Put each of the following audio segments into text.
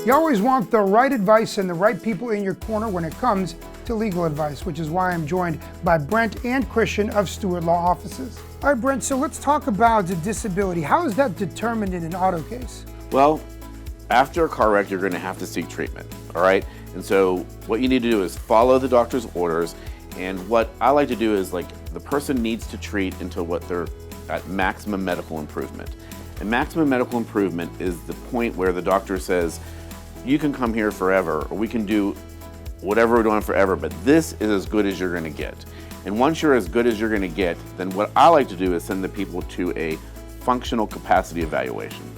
You always want the right advice and the right people in your corner when it comes to legal advice, which is why I'm joined by Brent and Christian of Stewart Law Offices. All right, Brent, so let's talk about the disability. How is that determined in an auto case? Well, after a car wreck, you're going to have to seek treatment, all right? And so what you need to do is follow the doctor's orders. And what I like to do is, like, the person needs to treat until what they're at maximum medical improvement. And maximum medical improvement is the point where the doctor says, you can come here forever, or we can do whatever we're doing forever, but this is as good as you're going to get. And once you're as good as you're going to get, then what I like to do is send the people to a functional capacity evaluation.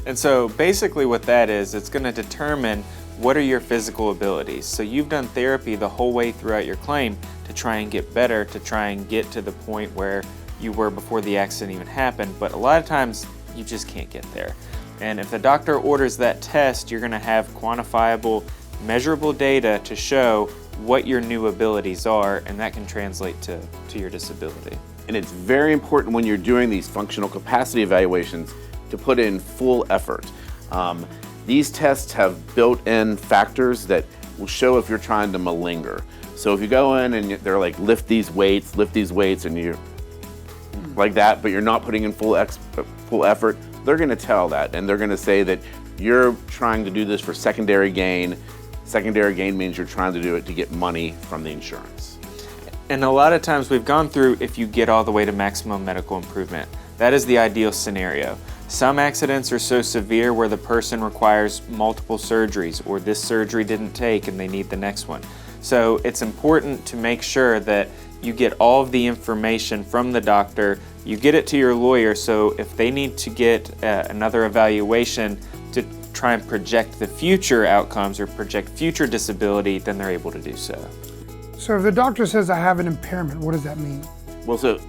And so basically what that is, it's going to determine what are your physical abilities. So you've done therapy the whole way throughout your claim to try and get better, to try and get to the point where you were before the accident even happened, but a lot of times you just can't get there. And if the doctor orders that test, you're going to have quantifiable, measurable data to show what your new abilities are, and that can translate to your disability. And it's very important when you're doing these functional capacity evaluations to put in full effort. These tests have built-in factors that will show if you're trying to malinger. So if you go in and they're like, lift these weights, and you're like that, but you're not putting in full effort, they're going to tell that, and they're going to say that you're trying to do this for secondary gain. Secondary gain means you're trying to do it to get money from the insurance. And a lot of times we've gone through if you get all the way to maximum medical improvement. That is the ideal scenario. Some accidents are so severe where the person requires multiple surgeries, or this surgery didn't take and they need the next one. So it's important to make sure that you get all of the information from the doctor, you get it to your lawyer, so if they need to get another evaluation to try and project the future outcomes or project future disability, then they're able to do so. So if the doctor says I have an impairment, what does that mean? Well,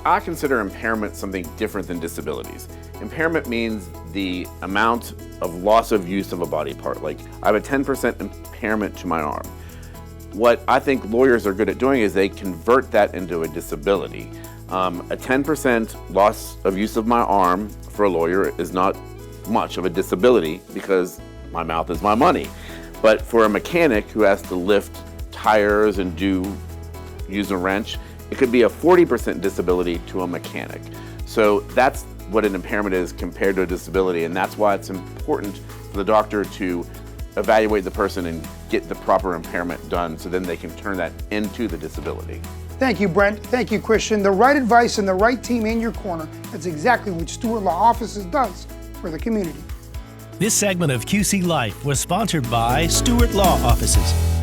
I consider impairment something different than disabilities. Impairment means the amount of loss of use of a body part. Like, I have a 10% impairment to my arm. What I think lawyers are good at doing is they convert that into a disability. A 10% loss of use of my arm for a lawyer is not much of a disability because my mouth is my money. But for a mechanic who has to lift tires and use a wrench, it could be a 40% disability to a mechanic. So that's what an impairment is compared to a disability, and that's why it's important for the doctor to evaluate the person and get the proper impairment done so then they can turn that into the disability. Thank you, Brent. Thank you, Christian. The right advice and the right team in your corner. That's exactly what Stewart Law Offices does for the community. This segment of QC Life was sponsored by Stewart Law Offices.